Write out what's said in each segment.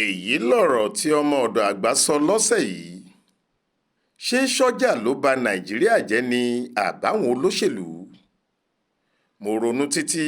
èyí lọ̀rọ̀ tí ọmọọdọ àgbà sọ lọ́sẹ̀ yìí. ṣé sọ́jà ló ba nàìjíríà jẹ́ ni àbáwọn olóṣèlú? mo ronú títí,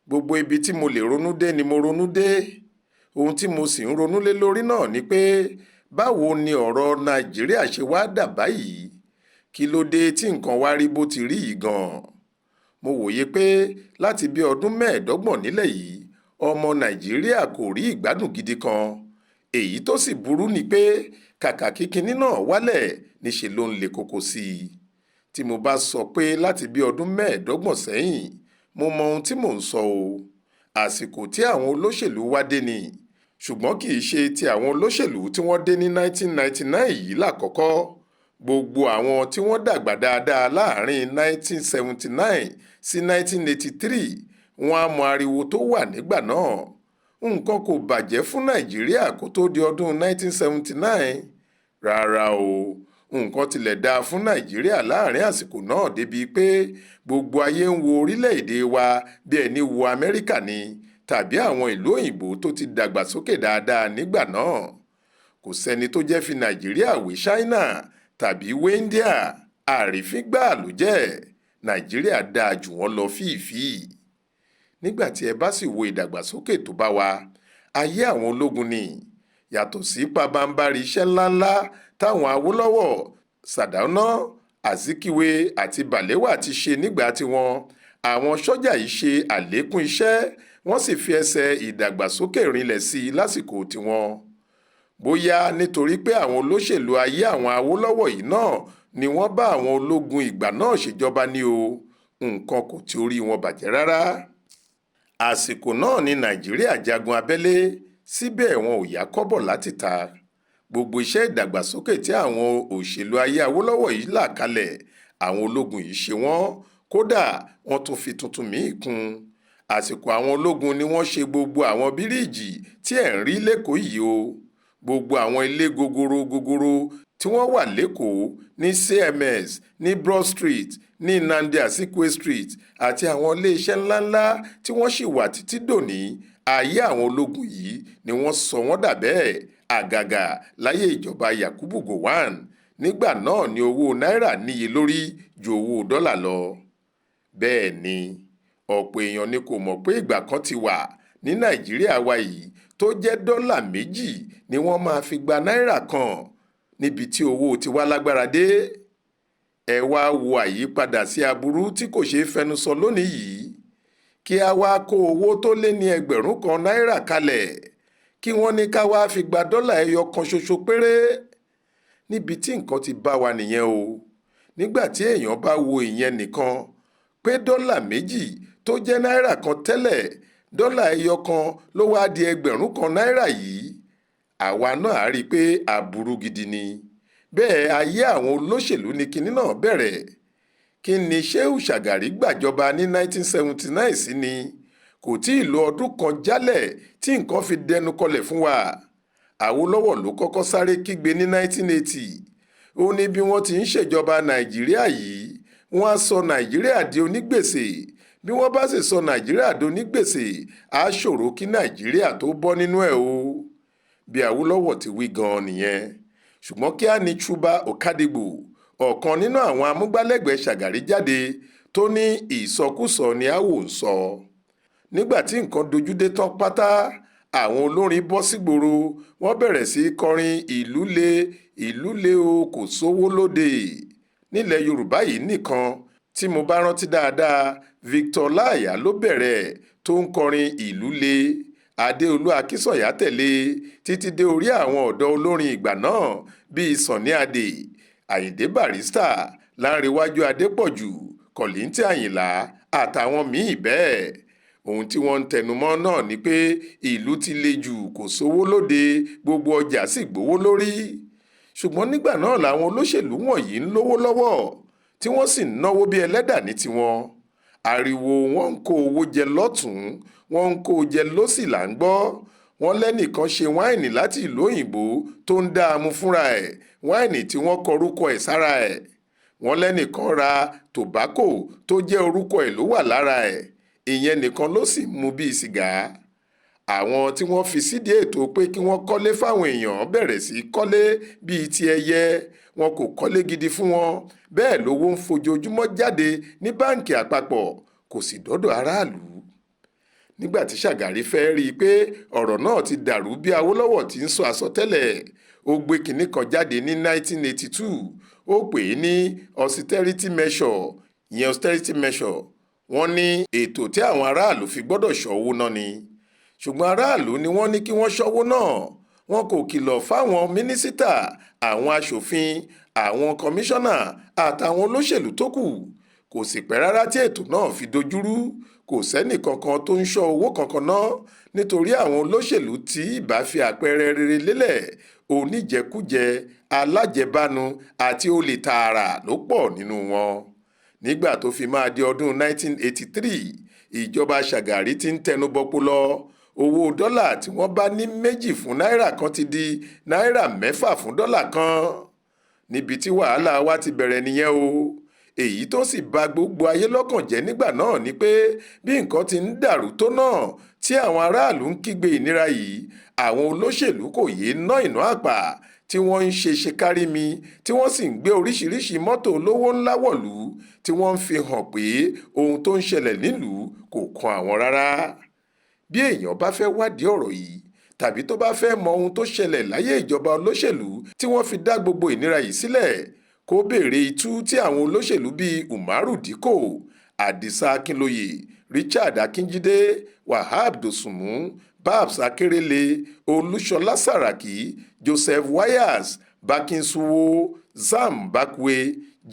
gbogbo ibi tí mo lè ronú dé ni mo ronú dé. ohun tí mo sì ń ronú lé lórí náà ni pé báwo ni ọ̀rọ̀ nàìjíríà ṣe wá dà báyìí? kí ló dé tí nǹkan wá rí bó ti rí yìí gan-an? mo wòye pé láti bí ọdún 25 nílẹ̀ yìí ọmọ nàìjíríà kò rí ìgbádùn gidi kan. èyí tó sì burú ni pé kàkà kí kinní náà wálẹ̀ níṣe ló ń le koko sí i. tí mo bá sọ pé láti bí ọdún 25 sẹ́yìn, mo mọ ohun tí mò ń sọ o. àsìkò tí àwọn olóṣèlú wá dé ni, ṣùgbọ́n kì í ṣe ti àwọn olóṣèlú tí wọ́n dé ní 1999 yìí lákọ̀ọ́kọ́. gbogbo àwọn tí wọ́n dàgbà dáadáa láàrin 1979 sí 1983 wọ́n á mọ ariwo tó wà nígbà náà. nǹkan kò bàjẹ́ fún nàìjíríà kó tó di ọdún 1979. rárá o, nǹkan tilẹ̀ dáa fún nàìjíríà láàrin àsìkò náà débi pé gbogbo ayé ń wo orílẹ̀-èdè wa bí ẹni wo amẹ́ríkà ni tàbí àwọn ìlú òyìnbó tó ti dàgbàsókè dáadáa nígbà náà. kò sẹ́ni tó jẹ́ fi nàìjíríà wé ṣáínà tàbí wé India. àrífín gbáà ló jẹ́. nàìjíríà dáa jù wọ́n lọ fíìfíì. nígbà tí ẹ bá sì wo ìdàgbàsókè tó bá wa, ayé àwọn ológun ni. yàtọ̀ sí pabambarì iṣẹ́ ńláńlá táwọn Awólọ́wọ̀, Sàdáúná, Azikiwe àti Balewa ti ṣe nígbà tiwọn, àwọn sọ́jà yìí ṣe àlékún iṣẹ́, wọ́n sì fi ẹsẹ̀ ìdàgbàsókè rinlẹ̀ sí i lásìkò tiwọn. bóyá nítorí pé àwọn olóṣèlú ayé àwọn Awólọ́wọ̀ yìí náà ni wọ́n bá àwọn ológun ìgbà náà ṣèjọba ní o, nǹkan kò tí orí wọn bàjẹ́ rárá. àsìkò náà ní nàìjíríà jagun abẹ́lé, síbẹ̀ wọn ò yá kọ́bọ̀ láti ta. gbogbo iṣẹ́ ìdàgbàsókè tí àwọn òṣèlú ayé Awólọ́wọ̀ yìí là kalẹ̀, àwọn ológun yìí ṣe wọ́n, kódà wọ́n tún fi tuntun míì kún. àsìkò àwọn ológun ni wọ́n ṣe gbogbo àwọn bíríìjì tí ẹ̀ ń rí lẹ́kọ̀ọ́ yìí o. gbogbo àwọn ilé gogoro tí wọ́n wà lẹ́kọ̀ọ́ ní CMS, ní Broad Street, ní Nnamdi Azikiwe Street àti àwọn iléeṣẹ́ ńláńlá tí wọ́n sì wà títí dòní, ayé àwọn ológun yìí ni wọ́n sọ wọ́n dà bẹ́ẹ̀. àgàgà láyé ìjọba Yakubu Gowon, nígbà náà ni owó náírà níye lórí ju owó dọ́là lọ. bẹ́ẹ̀ ni ọ̀pọ̀ èèyàn ni kò mọ̀ pé ìgbà kan ti wà ní nàìjíríà wa yìí tó jẹ́ $2 ni wọ́n máa fi gba náírà kan, níbi tí owó ti wá lágbára dé. ẹ wá wo àyípadà sí aburú tí kò ṣeé fẹnu sọ lónìí yìí. kí a wá kó owó tó lé ní 1000 náírà kalẹ̀, kí wọ́n ní ká wá fi gba dọ́là ẹyọ kan ṣoṣo péré. níbi tí nǹkan ti bá wa nìyẹn o. nígbà tí èèyàn bá wo ìyẹn nìkan, pé $2 tó jẹ́ náírà kan tẹ́lẹ̀, dọ́là ẹyọ kan ló wá di 1000 náírà yìí, àwa náà á rí i pé aburú gidi ni. bẹ́ẹ̀ ayé àwọn olóṣèlú ni kinní náà bẹ̀rẹ̀. kí ni Shehu Shagari gbàjọba ní 1979 sí ni? kò tí ì lo ọdún kan jálẹ̀ tí nǹkan fi dẹnu kọlẹ̀ fún wa. Awólọ́wọ̀ ló kọ́kọ́ sáré kígbe ní 1980. ó ní bí wọ́n ti ń ṣèjọba nàìjíríà yìí, wọ́n á sọ nàìjíríà di onígbèsè. bí wọ́n bá sì sọ nàìjíríà di onígbèsè, á ṣòro kí nàìjíríà tó bọ́ nínú ẹ̀ o. bí Awólọ́wọ̀ ti wí gan-an nìyẹn. ṣùgbọ́n kí á ní Chuba Okadigbo, ọ̀kan nínú àwọn amúgbálẹ́gbẹ̀ẹ́ Shagari, jáde tó ní ìsọkúsọ ni a wò ń sọ. nígbà tí nǹkan dojú dé tán pátá, àwọn olórin bọ́ sígboro, wọ́n bẹ̀rẹ̀ sí í kọrin ìlú le o, kò sówó lóde. nílẹ̀ yorùbá yìí nìkan, tí mo bá rántí dáadáa, Victor Láàyà ló bẹ̀rẹ̀ tó ń kọrin ìlú le. Adéolú Akínsọ̀yà tẹ̀lé títí dé orí àwọn ọ̀dọ́ olórin ìgbà náà bíi Sunny Adé, Àyìndé Barrister, Lánrewájú Adépọ̀jù, Kọ̀líńtì Àyìnlá àtàwọn míì bẹ́ẹ̀. ohun tí wọ́n ń tẹnumọ́ náà ni pé ìlú ti le jù, kò sówó lóde, gbogbo ọjà sì gbówó lórí. ṣùgbọ́n nígbà náà làwọn olóṣèlú wọ̀nyí ń lówó lọ́wọ́, tí wọ́n sì ń náwó bí ẹlẹ́dà ní tiwọn. ariwo wọn ń kó owó jẹ lọ́tùn-ún, wọ́n ń kó jẹ lósì là ń gbọ́. wọ́n lẹ́nìkan ṣe wáìnì láti ìlú òyìnbó tó ń dá a mú fúnra ẹ̀, wáìnì tí wọ́n kọ orúkọ ẹ̀ sára ẹ̀. wọ́n lẹ́nìkan ra tòbákò tó jẹ́ orúkọ ẹ̀ ló wà lára ẹ̀, ìyẹn nìkan ló sì mú bíi sìgá. àwọn tí wọ́n fi sídìí ètò pé kí wọ́n kọ́lé fáwọn èèyàn bẹ̀rẹ̀ sí í kọ́lé bíi ti ẹyẹ. Wọn kò kọ́lé gidi fún wọn, bẹ́ẹ̀ lówó ń fojoojúmọ́ jáde ní báǹkì àpapọ̀ kò sì dọ́dọ̀ aráàlú. Nígbà tí Ṣàgàrí fẹ́ rí i pé ọ̀rọ̀ náà ti dàrú bí Awólọ́wọ̀ ti ń sọ àsọtẹ́lẹ̀, ó gbé kinní kan jáde ní 1982. Ó pè é ní austerity measure. Wọ́n ní ètò tí àwọn aráàlú fi gbọ́dọ̀ ṣọ́wó ná ni. Ṣùgbọ́n aráàlú ni wọ́n ní kí wọ́n ṣọ́wó náà. Wọn kò kìlọ̀ fáwọn mínísítà, àwọn aṣòfin, àwọn kọmíṣánná àtàwọn olóṣèlú tó kù. Kò sì pẹ́ rárá tí ètò náà fi dojúrú. Kò sẹ́nì kankan tó ń ṣọ́ owó kankan ná nítorí àwọn olóṣèlú tí ìbá fi àpẹẹrẹ rere lélẹ̀, oníjẹkújẹ, alájẹbánu àti olè tààrà ló pọ̀ nínú wọn. Nígbà tó fi máa di ọdún 1983, ìjọba Ṣàgàrí ti ń tẹnubọpo lọ. Owó dọ́là tí wọ́n bá ní 2 fún náírà kan ti di náírà 6 fún dọ́là kan. Níbi tí wàhálà wa ti bẹ̀rẹ̀ nìyẹn o. Èyí tó sì bà gbogbo ayé lọ́kàn jẹ́ nígbà náà ni pé bí nǹkan ti ń dàrú tó náà tí àwọn aráàlú ń kígbe ìnira yìí, àwọn olóṣèlú kò yéé ná ìná àpà tí wọ́n ń ṣe kárí mi, tí wọ́n sì ń gbé oríṣiríṣi mọ́tò olówó ńlá wọ̀lú, tí wọ́n ń fi hàn pé ohun tó ń ṣẹlẹ̀ nílùú kò kan àwọn rárá. Bí èèyàn bá fẹ́ wádìí ọ̀rọ̀ yìí tàbí tó bá fẹ́ mọ ohun tó ṣẹlẹ̀ láyé ìjọba olóṣèlú tí wọ́n fi dá gbogbo ìnira yìí sílẹ̀, kó béèrè itú tí àwọn olóṣèlú bíi Umaru Dikko, Adisa Akinloye, Richard Akinjide, Wahab Dosunmu, Babs Akerele, Olúṣọlá Sàràkí, Joseph Wayas, Bakinsuwo, Zam Bakwe,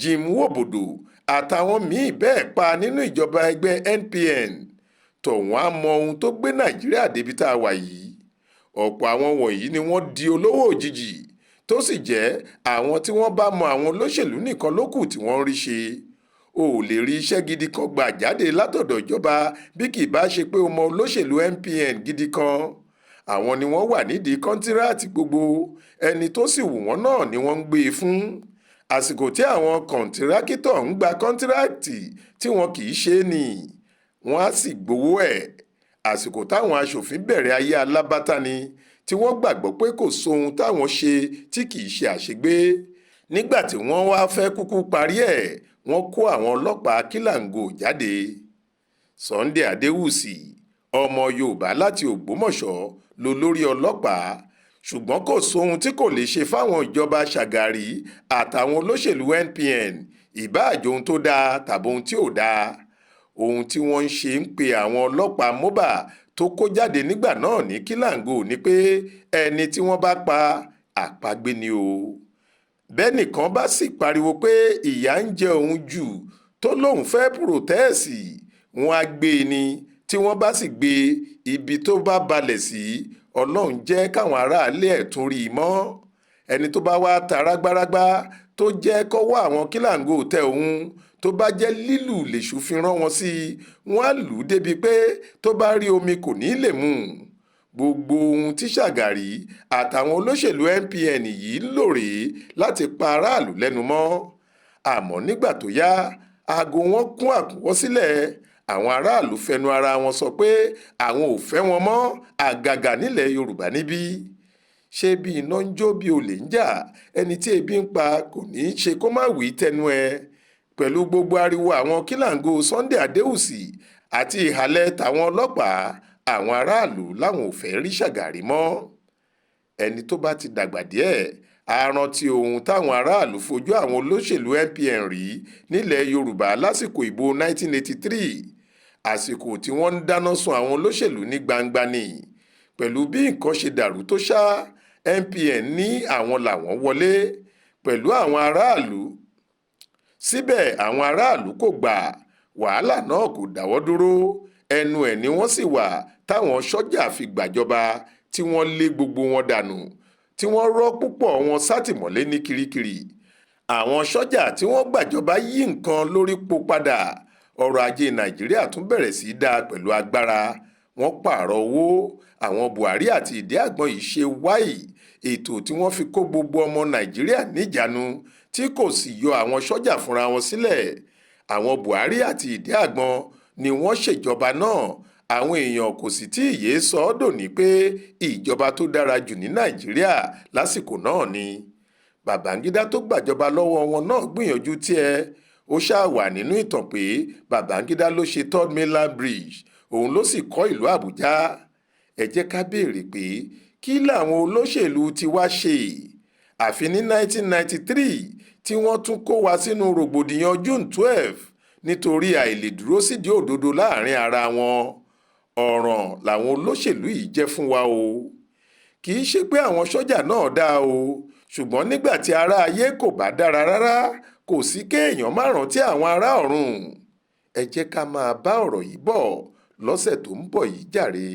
Jim Wobodo àtàwọn míì bẹ́ẹ̀ pa nínú ìjọba ẹgbẹ́ NPN. Tọ̀wọ́n á mọ ohun tó gbé Nàìjíríà débi tá a wà yìí. Ọ̀pọ̀ àwọn wọ̀nyí ni wọ́n di olówó òjijì tó sì jẹ́ àwọn tí wọ́n bá mọ àwọn olóṣèlú nìkan ló kù tí wọ́n ń rí ṣe. O ò lè rí iṣẹ́ gidi kan gbà jáde látọ̀dọ̀ ìjọba bí kì í bá ṣe pé o mọ olóṣèlú NPN gidi kan. Àwọn ni wọ́n wà nídìí kọ́ńtíráàtì gbogbo, ẹni tó sì wù wọ́n náà ni wọ́n ń gbé e fún. Àsìkò tí àwọn kọ̀ǹtírákítọ̀ ń gba kọ́ńtíráàtì tí wọn kì í ṣe é ni wọ́n á sì gbowó ẹ̀. Àsìkò táwọn aṣòfin bẹ̀rẹ̀ ayé alábátá ni tí wọ́n gbàgbọ́ pé kò sóhun táwọn ṣe tí kì í ṣe àṣegbé. Nígbà tí wọ́n wá fẹ́ kúkú parí ẹ̀, wọ́n kó àwọn ọlọ́pàá kílàńgò jáde. Sunday Adéwùsì, ọmọ Yorùbá láti Ògbómọ̀ṣọ́, lolórí ọlọ́pàá. Ṣùgbọ́n kò sóhun tí kò lè ṣe fáwọn ìjọba Ṣàgàrí àtàwọn olóṣèlú NPN, ìbáà jẹ́ ohun tó dáa tàbí ohun tí ò dáa. Ohun tí wọ́n ń ṣe ń pe àwọn ọlọ́pàá mọ́bà tó kó jáde nígbà náà ní kílàńgò ni pé ẹni tí wọ́n bá pa àpagbé ni o. Bẹ́nìkan bá sì pariwo pé ìyà ń jẹ òun jù tó lóun fẹ́ pùròtẹ́ẹ̀sì, wọ́n á gbé e ni. Tí wọ́n bá sì gbé ibi tó bá balẹ̀ sí, Ọlọ́run jẹ́ káwọn aráalé ẹ̀ tún rí i mọ́. Ẹni tó bá wá ta rágbárágbá tó jẹ́ kọ́wọ́ àwọn kílàńgò tẹ òun, tó bá jẹ́ lílù lèṣù fi rán wọn sí i, wọ́n á lù ú débi pé tó bá rí omi kò ní lè mu. Gbogbo ohun tí Ṣàgàrí àtàwọn olóṣèlú NPN yìí ń lò rèé láti pa aráàlú lẹ́nu mọ́. Àmọ́ nígbà tó yá, aago wọn kún àkúnwọ́ sílẹ̀. Àwọn aráàlú fẹnu ara wọn sọ pé àwọn ò fẹ́ wọn mọ́, àgàgà nílẹ̀ Yorùbá níbí. Ṣé bí iná ń jó bí olè ń jà, ẹni tí ebi ń pa kò ní í ṣe kó má wí tẹnu ẹ. Pẹ̀lú gbogbo ariwo àwọn kílàńgò Sunday Adéwùsì àti ìhàlẹ̀ tàwọn ọlọ́pàá, àwọn aráàlú láwọn ò fẹ́ rí Ṣàgàrí mọ́. Ẹni tó bá ti dàgbà díẹ̀ á rántí ohun táwọn aráàlú fojú àwọn olóṣèlú NPN rí nílẹ̀ Yorùbá lásìkò ìbò 1983. Àsìkò tí wọ́n ń dáná sun àwọn olóṣèlú ní gbangba ni. Pẹ̀lú bí nǹkan ṣe dàrú tó ṣá, NPN ní àwọn làwọn wọlé pẹ̀lú àwọn aráàlú. Síbẹ̀ àwọn aráàlú kò gbà, wàhálà náà kò dáwọ́ dúró. Ẹnu ẹ̀ ni wọ́n sì wà táwọn sọ́jà fi gbàjọba tí wọ́n lé gbogbo wọn dànù, tí wọ́n rọ́ púpọ̀ wọn sátìmọ́lé ní Kirikiri. Àwọn sọ́jà tí wọ́n gbàjọba yí nǹkan lórí po padà. Ọrọ̀ ajé Nàìjíríà tún bẹ̀rẹ̀ sí í dáa pẹ̀lú agbára. Wọ́n pààrọ̀ owó. Àwọn Buhari àti ìdí àgbọn yìí ṣe wáyì ètò tí wọ́n fi kó gbogbo ọmọ Nàìjíríà níjàánu tí kò sì yọ àwọn sọ́jà fúnra wọn sílẹ̀. Àwọn Buhari àti ìdí àgbọn ni wọ́n ṣèjọba náà. àwọn èèyàn kò sì tí ì yéé sọ ọ́ dòní pé ìjọba tó dára jù ní nàìjíríà lásìkò náà ni. Babangida tó gbàjọba lọ́wọ́ wọn náà gbìyànjú tiẹ̀. Ó ṣáà wà nínú ìtàn pé Babangida ló ṣe Third Mainland Bridge, òun ló sì kọ́ ìlú Àbújá. Ẹ jẹ́ ká béèrè pé kí làwọn olóṣèlú ti wá ṣe? Àfi ní 1993 tí wọ́n tún kó wa sínú rògbòdìyàn June 12 nítorí àìlèdúró sídìí òdodo láàrin ara wọn. Ọ̀ràn làwọn olóṣèlú yìí jẹ́ fún wa o. Kì í ṣe pé àwọn sọ́jà náà dáa o, ṣùgbọ́n nígbà tí ará ayé kò bá dára rárá, kò sí kéèyàn má rántí àwọn ará ọ̀run. Ẹ jẹ́ ká máa bá ọ̀rọ̀ yìí bọ̀ lọ́sẹ̀ tó ń bọ̀ yìí jàre.